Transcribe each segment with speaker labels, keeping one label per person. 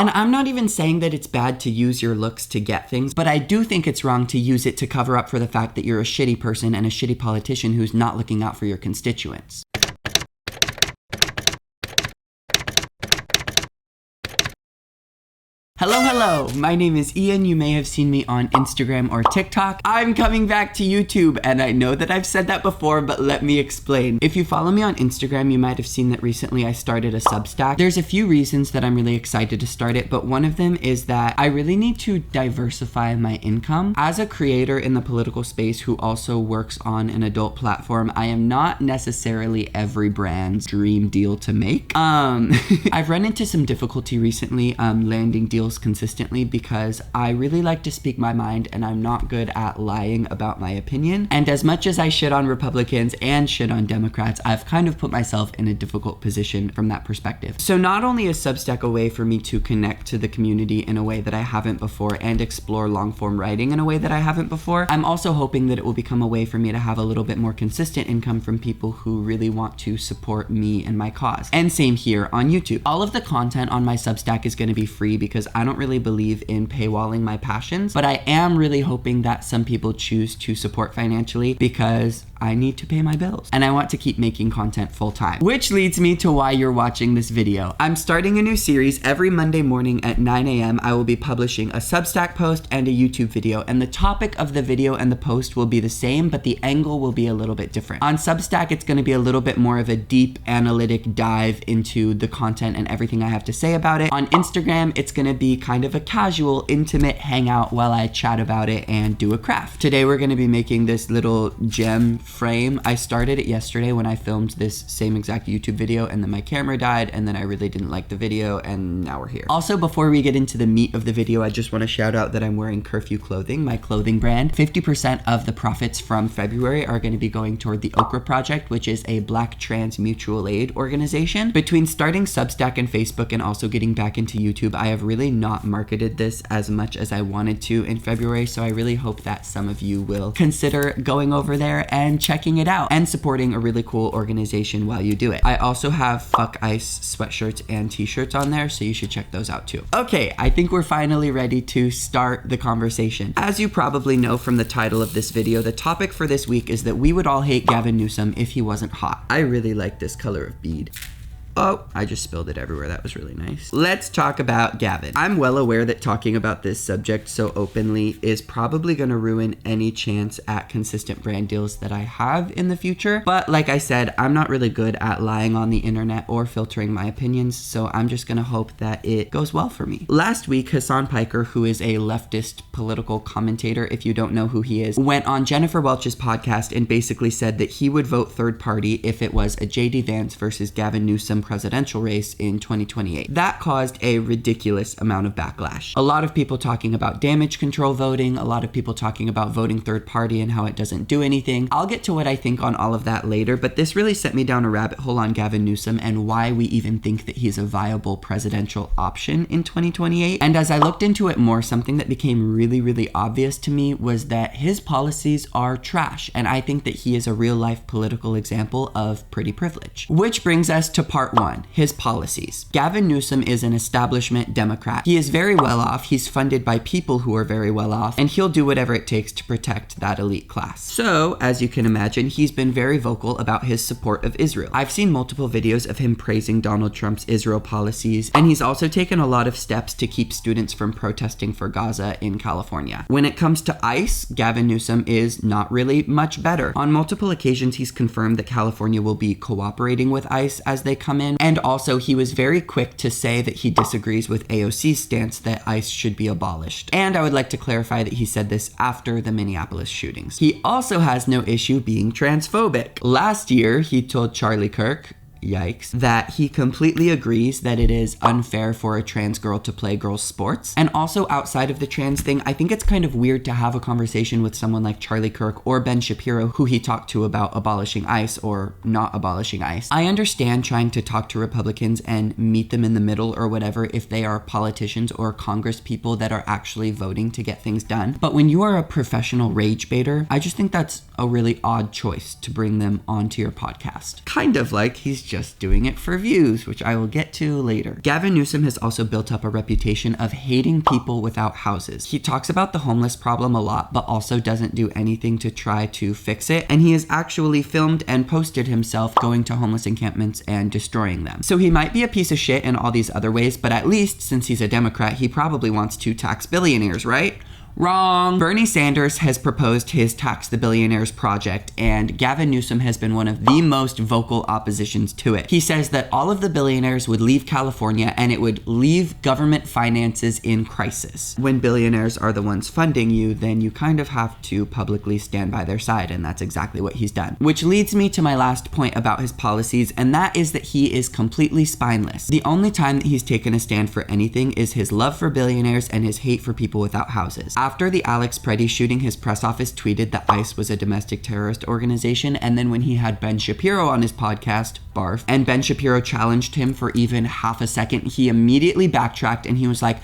Speaker 1: And I'm not even saying that it's bad to use your looks to get things, but I do think it's wrong to use it to cover up for the fact that you're a shitty person and a shitty politician who's not looking out for your constituents. Hello, my name is Ian. You may have seen me on Instagram or TikTok. I'm coming back to YouTube, and I know that I've said that before, but let me explain. If you follow me on Instagram, you might have seen that recently I started a Substack. There's a few reasons that I'm really excited to start it, but one of them is that I really need to diversify my income. As a creator in the political space who also works on an adult platform, I am not necessarily every brand's dream deal to make. I've run into some difficulty recently landing deals consistently because I really like to speak my mind and I'm not good at lying about my opinion. And as much as I shit on Republicans and shit on Democrats, I've kind of put myself in a difficult position from that perspective. So not only is Substack a way for me to connect to the community in a way that I haven't before and explore long form writing in a way that I haven't before, I'm also hoping that it will become a way for me to have a little bit more consistent income from people who really want to support me and my cause. And same here on YouTube. All of the content on my Substack is going to be free because I don't really believe in paywalling my passions, but I am really hoping that some people choose to support financially because I need to pay my bills and I want to keep making content full time. Which leads me to why you're watching this video. I'm starting a new series every Monday morning at 9 a.m. I will be publishing a Substack post and a YouTube video, and the topic of the video and the post will be the same, but the angle will be a little bit different. On Substack, it's going to be a little bit more of a deep analytic dive into the content and everything I have to say about it. On Instagram, it's going to be kind of a casual, intimate hangout while I chat about it and do a craft. Today, we're going to be making this little gem frame. I started it yesterday when I filmed this same exact YouTube video, and then my camera died, and then I really didn't like the video, and now we're here. Also, before we get into the meat of the video, I just want to shout out that I'm wearing Curfew clothing, my clothing brand. 50% of the profits from February are going to be going toward the Okra Project, which is a Black trans mutual aid organization. Between starting Substack and Facebook and also getting back into YouTube, I have really not marketed this as much as I wanted to in February, so I really hope that some of you will consider going over there and checking it out and supporting a really cool organization while you do it. I also have Fuck Ice sweatshirts and t-shirts on there, so you should check those out too. Okay, I think we're finally ready to start the conversation. As you probably know from the title of this video, the topic for this week is that we would all hate Gavin Newsom if he wasn't hot. I really like this color of bead. Oh, I just spilled it everywhere. That was really nice. Let's talk about Gavin. I'm well aware that talking about this subject so openly is probably going to ruin any chance at consistent brand deals that I have in the future. But like I said, I'm not really good at lying on the internet or filtering my opinions, so I'm just going to hope that it goes well for me. Last week, Hassan Piker, who is a leftist political commentator, if you don't know who he is, went on Jennifer Welch's podcast and basically said that he would vote third party if it was a J.D. Vance versus Gavin Newsom presidential race in 2028. That caused a ridiculous amount of backlash. A lot of people talking about damage control voting, a lot of people talking about voting third party and how it doesn't do anything. I'll get to what I think on all of that later, but this really sent me down a rabbit hole on Gavin Newsom and why we even think that he's a viable presidential option in 2028. And as I looked into it more, something that became really obvious to me was that his policies are trash, and I think that he is a real life political example of pretty privilege. Which brings us to part one, his policies. Gavin Newsom is an establishment Democrat. He is very well off, he's funded by people who are very well off, and he'll do whatever it takes to protect that elite class. So, as you can imagine, he's been very vocal about his support of Israel. I've seen multiple videos of him praising Donald Trump's Israel policies, and he's also taken a lot of steps to keep students from protesting for Gaza in California. When it comes to ICE, Gavin Newsom is not really much better. On multiple occasions, he's confirmed that California will be cooperating with ICE as they come in, and also he was very quick to say that he disagrees with AOC's stance that ICE should be abolished. And I would like to clarify that he said this after the Minneapolis shootings. He also has no issue being transphobic. Last year, he told Charlie Kirk, yikes, that he completely agrees that it is unfair for a trans girl to play girls' sports. And also outside of the trans thing, I think it's kind of weird to have a conversation with someone like Charlie Kirk or Ben Shapiro, who he talked to about abolishing ICE or not abolishing ICE. I understand trying to talk to Republicans and meet them in the middle or whatever if they are politicians or Congress people that are actually voting to get things done. But when you are a professional rage baiter, I just think that's a really odd choice to bring them onto your podcast. Kind of like he's just doing it for views, which I will get to later. Gavin Newsom has also built up a reputation of hating people without houses. He talks about the homeless problem a lot, but also doesn't do anything to try to fix it, and he has actually filmed and posted himself going to homeless encampments and destroying them. So he might be a piece of shit in all these other ways, but at least, since he's a Democrat, he probably wants to tax billionaires, right? Wrong. Bernie Sanders has proposed his Tax the Billionaires project, and Gavin Newsom has been one of the most vocal oppositions to it. He says that all of the billionaires would leave California and it would leave government finances in crisis. When billionaires are the ones funding you, then you kind of have to publicly stand by their side, and that's exactly what he's done. Which leads me to my last point about his policies, and that is that he is completely spineless. The only time that he's taken a stand for anything is his love for billionaires and his hate for people without houses. After the Alex Preddy shooting, his press office tweeted that ICE was a domestic terrorist organization, and then when he had Ben Shapiro on his podcast, barf, and Ben Shapiro challenged him for even half a second, he immediately backtracked and he was like,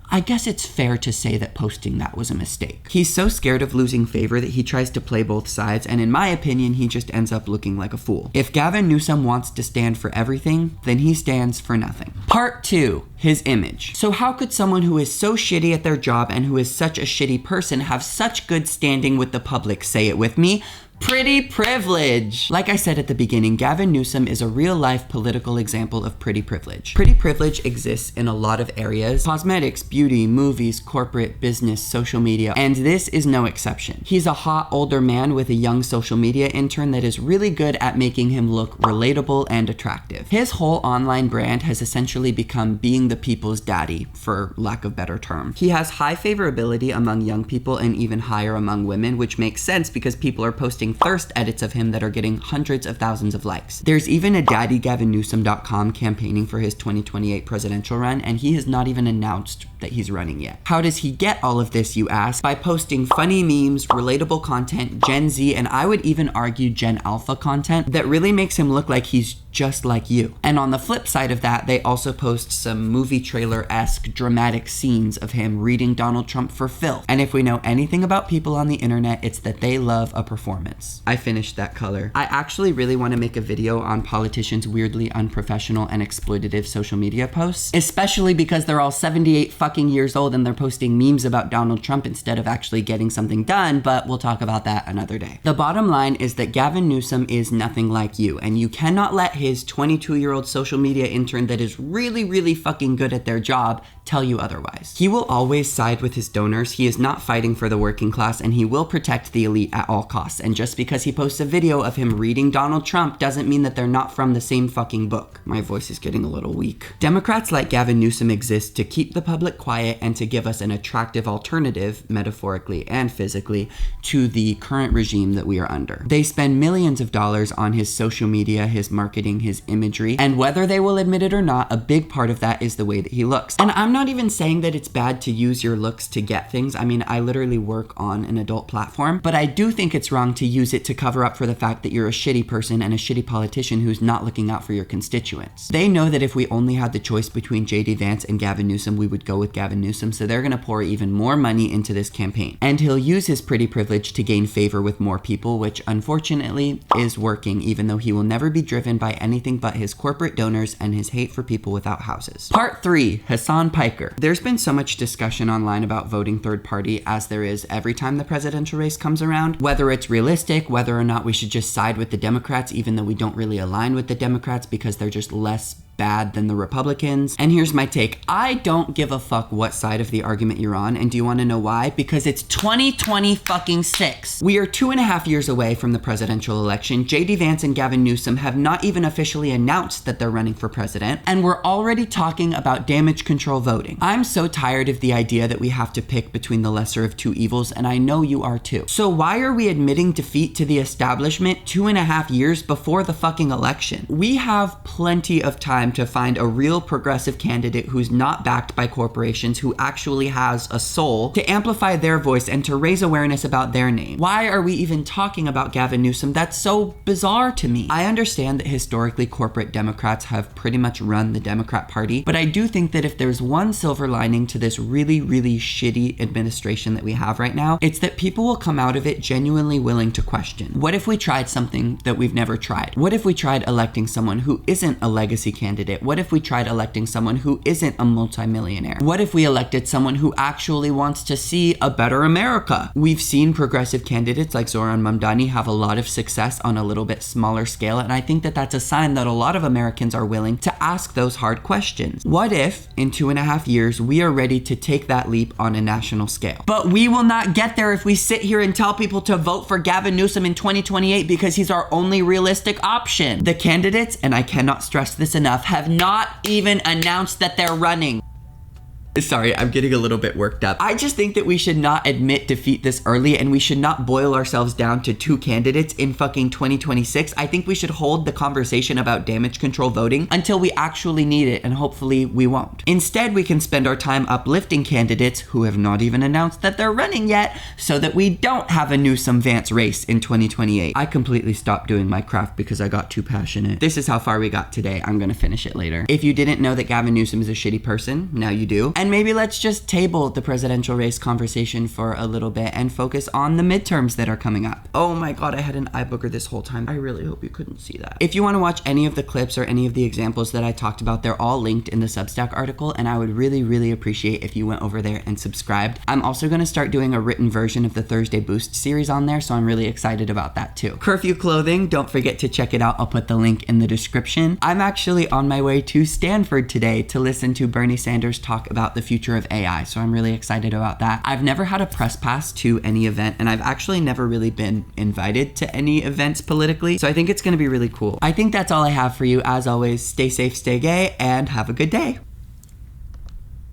Speaker 1: I guess it's fair to say that posting that was a mistake. He's so scared of losing favor that he tries to play both sides, and in my opinion, he just ends up looking like a fool. If Gavin Newsom wants to stand for everything, then he stands for nothing. Part 2. His image. So how could someone who is so shitty at their job and who is such a shitty person have such good standing with the public? Say it with me. Pretty privilege. Like I said at the beginning, Gavin Newsom is a real-life political example of pretty privilege. Pretty privilege exists in a lot of areas: cosmetics, beauty, movies, corporate, business, social media, and this is no exception. He's a hot older man with a young social media intern that is really good at making him look relatable and attractive. His whole online brand has essentially become being the people's daddy, for lack of better term. He has high favorability among young people and even higher among women, which makes sense because people are posting thirst edits of him that are getting hundreds of thousands of likes. There's even a daddygavinnewsom.com campaigning for his 2028 presidential run, and he has not even announced that he's running yet. How does he get all of this, you ask? By posting funny memes, relatable content, Gen Z, and I would even argue Gen Alpha content that really makes him look like he's just like you. And on the flip side of that, they also post some movie trailer-esque dramatic scenes of him reading Donald Trump for filth. And if we know anything about people on the internet, it's that they love a performance. I finished that color. I actually really want to make a video on politicians' weirdly unprofessional and exploitative social media posts, especially because they're all 78 fucking years old and they're posting memes about Donald Trump instead of actually getting something done, but we'll talk about that another day. The bottom line is that Gavin Newsom is nothing like you, and you cannot let his 22-year-old social media intern that is really fucking good at their job tell you otherwise. He will always side with his donors. He is not fighting for the working class, and he will protect the elite at all costs. And just because he posts a video of him reading Donald Trump doesn't mean that they're not from the same fucking book. My voice is getting a little weak. Democrats like Gavin Newsom exist to keep the public quiet and to give us an attractive alternative, metaphorically and physically, to the current regime that we are under. They spend millions of dollars on his social media, his marketing, his imagery, and whether they will admit it or not, a big part of that is the way that he looks. And I'm not even saying that it's bad to use your looks to get things. I mean, I literally work on an adult platform, but I do think it's wrong to use it to cover up for the fact that you're a shitty person and a shitty politician who's not looking out for your constituents. They know that if we only had the choice between JD Vance and Gavin Newsom, we would go with Gavin Newsom, so they're gonna pour even more money into this campaign. And he'll use his pretty privilege to gain favor with more people, which unfortunately is working, even though he will never be driven by anything but his corporate donors and his hate for people without houses. Part 3. Hassan Piker. There's been so much discussion online about voting third party, as there is every time the presidential race comes around, whether it's realistic, whether or not we should just side with the Democrats, even though we don't really align with the Democrats because they're just less bad than the Republicans. And here's my take. I don't give a fuck what side of the argument you're on, and do you want to know why? Because it's 2026. We are 2.5 years away from the presidential election. JD Vance and Gavin Newsom have not even officially announced that they're running for president, and we're already talking about damage control voting. I'm so tired of the idea that we have to pick between the lesser of two evils, and I know you are too. So why are we admitting defeat to the establishment 2.5 years before the fucking election? We have plenty of time time to find a real progressive candidate who's not backed by corporations, who actually has a soul, to amplify their voice and to raise awareness about their name. Why are we even talking about Gavin Newsom? That's so bizarre to me. I understand that historically corporate Democrats have pretty much run the Democrat Party, but I do think that if there's one silver lining to this really, really shitty administration that we have right now, it's that people will come out of it genuinely willing to question. What if we tried something that we've never tried? What if we tried electing someone who isn't a legacy candidate? What if we tried electing someone who isn't a multimillionaire? What if we elected someone who actually wants to see a better America? We've seen progressive candidates like Zoran Mamdani have a lot of success on a little bit smaller scale, and I think that that's a sign that a lot of Americans are willing to ask those hard questions. What if in 2.5 years we are ready to take that leap on a national scale? But we will not get there if we sit here and tell people to vote for Gavin Newsom in 2028 because he's our only realistic option. The candidates, and I cannot stress this enough, have not even announced that they're running. Sorry, I'm getting a little bit worked up. I just think that we should not admit defeat this early, and we should not boil ourselves down to 2 candidates in fucking 2026. I think we should hold the conversation about damage control voting until we actually need it, and hopefully we won't. Instead, we can spend our time uplifting candidates who have not even announced that they're running yet, so that we don't have a Newsom-Vance race in 2028. I completely stopped doing my craft because I got too passionate. This is how far we got today. I'm gonna finish it later. If you didn't know that Gavin Newsom is a shitty person, now you do. And maybe let's just table the presidential race conversation for a little bit and focus on the midterms that are coming up. Oh my god, I had an eye booger this whole time. I really hope you couldn't see that. If you want to watch any of the clips or any of the examples that I talked about, they're all linked in the Substack article, and I would really, really appreciate if you went over there and subscribed. I'm also going to start doing a written version of the Thursday Boost series on there, so I'm really excited about that too. Curfew Clothing, don't forget to check it out. I'll put the link in the description. I'm actually on my way to Stanford today to listen to Bernie Sanders talk about the future of AI, so I'm really excited about that. I've never had a press pass to any event, and I've actually never really been invited to any events politically, so I think it's going to be really cool. I think that's all I have for you. As always, stay safe, stay gay, and have a good day.